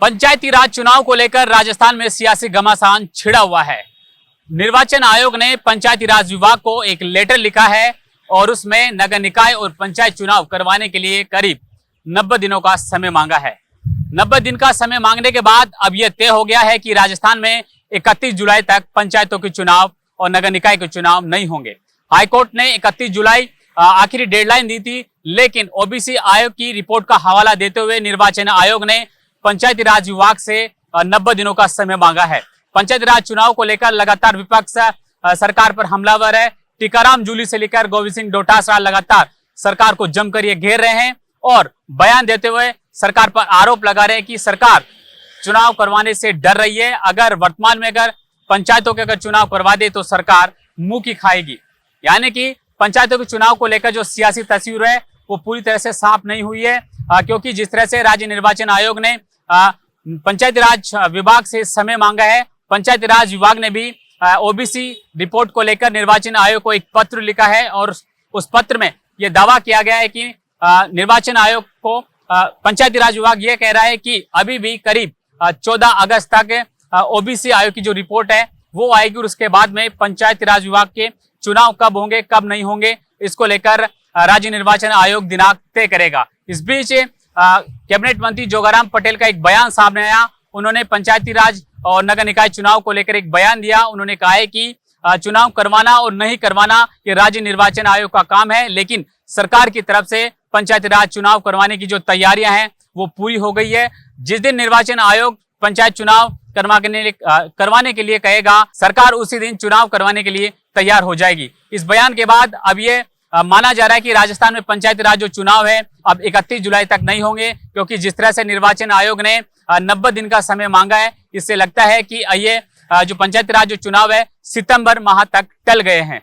पंचायती राज चुनाव को लेकर राजस्थान में सियासी घमासान छिड़ा हुआ है। निर्वाचन आयोग ने पंचायती राज विभाग को एक लेटर लिखा है और उसमें नगर निकाय और पंचायत चुनाव करवाने के लिए करीब 90 दिनों का समय मांगा है। 90 दिन का समय मांगने के बाद अब यह तय हो गया है कि राजस्थान में 31 जुलाई तक पंचायतों के चुनाव और नगर निकाय के चुनाव नहीं होंगे। हाईकोर्ट ने 31 जुलाई आखिरी डेडलाइन दी थी, लेकिन ओबीसी आयोग की रिपोर्ट का हवाला देते हुए निर्वाचन आयोग ने पंचायती राज विभाग से 90 दिनों का समय मांगा है। पंचायती राज चुनाव को लेकर लगातार विपक्ष सरकार पर हमलावर है। टीकाराम जूली से लेकर गोविंद सिंह डोटासरा लगातार सरकार को जमकर ये घेर रहे हैं और बयान देते हुए सरकार पर आरोप लगा रहे हैं कि सरकार चुनाव करवाने से डर रही है। अगर वर्तमान में अगर पंचायतों के अगर चुनाव करवा दे तो सरकार मुंह की खाएगी। यानी कि पंचायतों के चुनाव को लेकर जो सियासी तस्वीर है वो पूरी तरह से साफ नहीं हुई है, क्योंकि जिस तरह से राज्य निर्वाचन आयोग ने पंचायती राज विभाग से समय मांगा है, पंचायती राज विभाग ने भी ओबीसी रिपोर्ट को लेकर निर्वाचन आयोग को एक पत्र लिखा है और उस पत्र में यह दावा किया गया है कि निर्वाचन आयोग को पंचायती राज विभाग ये कह रहा है कि अभी भी करीब 14 अगस्त तक ओबीसी आयोग की जो रिपोर्ट है वो आएगी और उसके बाद में पंचायती राज विभाग के चुनाव कब होंगे कब नहीं होंगे इसको लेकर राज्य निर्वाचन आयोग दिनांक तय करेगा। इस बीच कैबिनेट मंत्री जोगाराम पटेल का एक बयान सामने आया। उन्होंने पंचायती राज और नगर निकाय चुनाव को लेकर एक बयान दिया। उन्होंने कहा है कि चुनाव करवाना और नहीं करवाना ये राज्य निर्वाचन आयोग का काम है, लेकिन सरकार की तरफ से पंचायती राज चुनाव करवाने की जो तैयारियां हैं वो पूरी हो गई है। जिस दिन निर्वाचन आयोग पंचायत चुनाव करवाने के लिए कहेगा, सरकार उसी दिन चुनाव करवाने के लिए तैयार हो जाएगी। इस बयान के बाद अब ये माना जा रहा है कि राजस्थान में पंचायती राज जो चुनाव है अब 31 जुलाई तक नहीं होंगे, क्योंकि जिस तरह से निर्वाचन आयोग ने 90 दिन का समय मांगा है, इससे लगता है कि ये जो पंचायती राज जो चुनाव है सितंबर माह तक टल गए हैं।